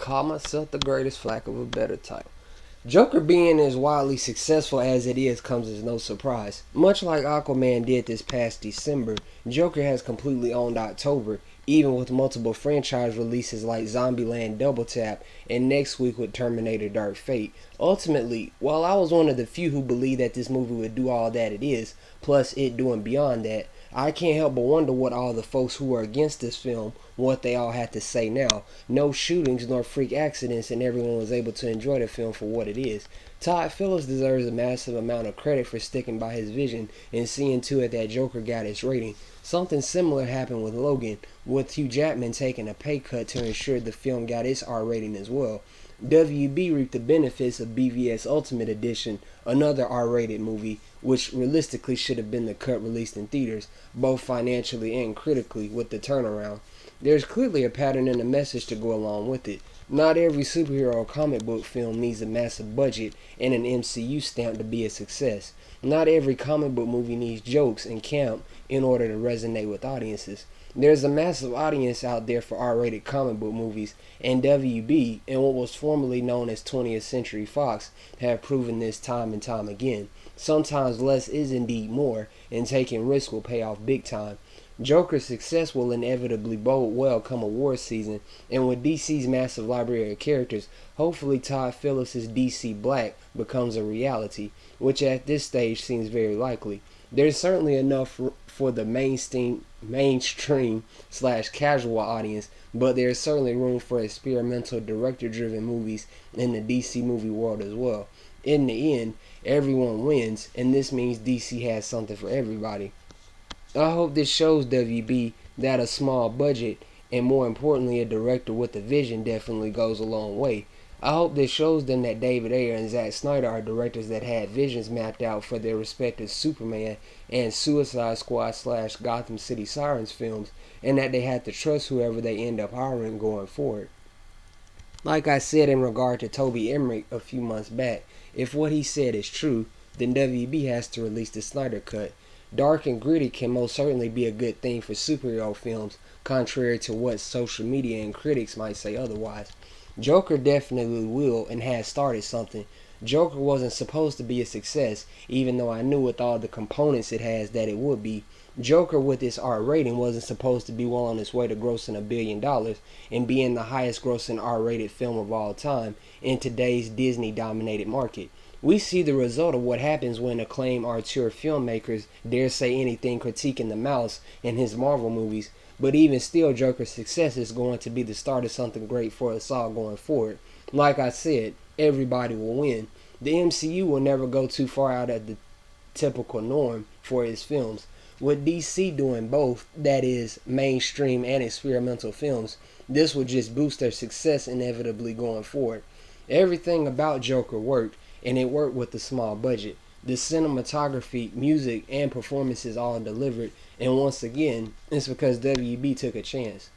call myself the greatest for lack of a better title. Joker being as wildly successful as it is comes as no surprise. Much like Aquaman did this past December, Joker has completely owned October, even with multiple franchise releases like Zombieland Double Tap and next week with Terminator Dark Fate. Ultimately, while I was one of the few who believed that this movie would do all that it is, plus it doing beyond that, I can't help but wonder what all the folks who are against this film, what they all had to say now. No shootings nor freak accidents, and everyone was able to enjoy the film for what it is. Todd Phillips deserves a massive amount of credit for sticking by his vision and seeing to it that Joker got its rating. Something similar happened with Logan, with Hugh Jackman taking a pay cut to ensure the film got its R rating as well. WB reaped the benefits of BVS Ultimate Edition, another R-rated movie, which realistically should have been the cut released in theaters, both financially and critically, with the turnaround. There's clearly a pattern and a message to go along with it. Not every superhero or comic book film needs a massive budget and an MCU stamp to be a success. Not every comic book movie needs jokes and camp in order to resonate with audiences. There's a massive audience out there for R-rated comic book movies, and WB and what was formerly known as 20th Century Fox have proven this time and time again. Sometimes less is indeed more, and taking risks will pay off big time. Joker's success will inevitably bode well come award season, and with DC's massive library of characters, hopefully Todd Phillips' DC Black becomes a reality, which at this stage seems very likely. There's certainly enough for the mainstream slash casual audience, but there's certainly room for experimental director-driven movies in the DC movie world as well. In the end, everyone wins, and this means DC has something for everybody. I hope this shows WB that a small budget, and more importantly a director with a vision, definitely goes a long way. I hope this shows them that David Ayer and Zack Snyder are directors that had visions mapped out for their respective Superman and Suicide Squad slash Gotham City Sirens films, and that they had to trust whoever they end up hiring going forward. Like I said in regard to Toby Emmerich a few months back, if what he said is true, then WB has to release the Snyder Cut. Dark and gritty can most certainly be a good thing for superhero films, contrary to what social media and critics might say otherwise. Joker definitely will and has started something. Joker wasn't supposed to be a success, even though I knew with all the components it has that it would be. Joker with its R rating wasn't supposed to be well on its way to grossing $1 billion and being the highest grossing R-rated film of all time in today's Disney-dominated market. We see the result of what happens when acclaimed auteur filmmakers dare say anything critiquing the mouse in his Marvel movies, but even still Joker's success is going to be the start of something great for us all going forward. Like I said, everybody will win. The MCU will never go too far out of the typical norm for its films. With DC doing both, that is, mainstream and experimental films, this will just boost their success inevitably going forward. Everything about Joker worked, and it worked with a small budget. The cinematography, music, and performances all delivered, and once again, it's because WB took a chance.